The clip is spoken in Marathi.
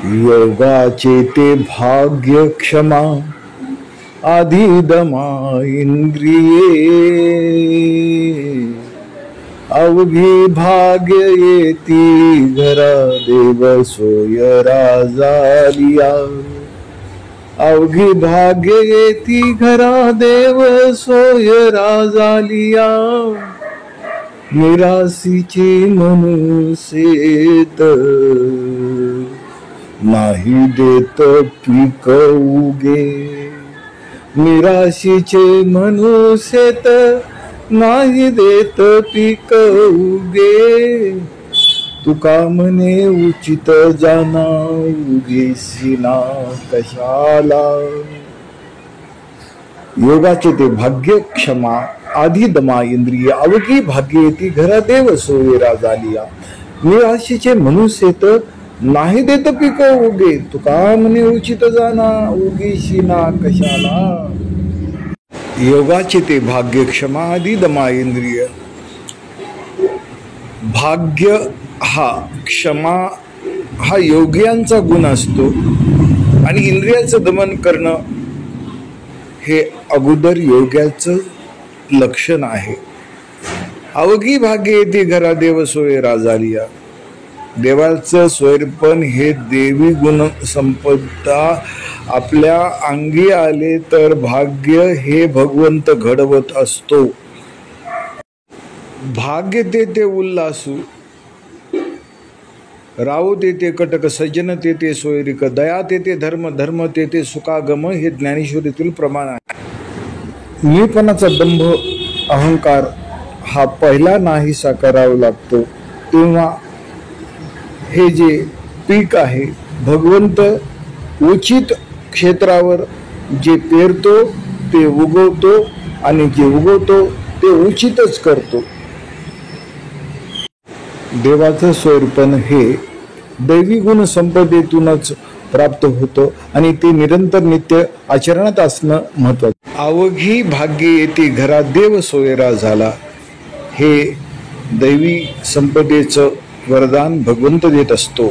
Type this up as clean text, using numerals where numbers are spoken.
योगाचे ते भाग्य क्षमा आधी दमा इंद्रिये, अवघी भाग्य येती घरा देव सोय राजालिया. अवघी भाग्य येती घरा देव सोय राजालिया. निराशीचे मनुसेत नाही देत पीक उगे. निराशीचे मनुसेत नाही देत पीक उगे. तुका म्हणे उचित जाना उगीसिना कशाला. योगाचे ते भाग्य क्षमा आधी दमा इंद्रिय, अवघी भाग्य येती घरा देव सोय राजालिया. निराशीचे मनुष्यत नाही देत पीक उगे. तुका म्हणे उचित जाना उगीसिना कशाला. योगाचे ते भाग्य क्षमा आधी दमा इंद्रिय. भाग्य हा क्षमा हा योग्यांचा गुण असतो आणि इंद्रियाचं दमन करणं हे अगोदर योग्याचं लक्षण आहे. अवघी भाग्य येते घरा देव सोय राजालिया. देवाचं स्वैरपण हे देवी गुण संपदा आपल्या अंगी आले तर भाग्य हे भगवंत घडवत असतो. भाग्य ते उल्हासू, राव ते कटक, सज्जन ते सोयरिक, दया ते धर्म, धर्म ते सुखागम हे ज्ञानेश्वरीतील प्रमाण आहे. मीपणाचा दंभ अहंकार हा पहिला नाहीसा करावा लागतो तेव्हा हे जे पीक आहे भगवंत उचित क्षेत्रावर जे पेरतो ते उगवतो आणि जे उगवतो ते उचितच करतो. देवाचं स्वैरपण हे दैवी गुण संपदेतूनच प्राप्त होतं आणि ते निरंतर नित्य आचरणात असणं महत्वाचं. अवघी भाग्य येते घरा देव सोयरा झाला. हे दैवी संपदेचं वरदान भगवंत देत असतो.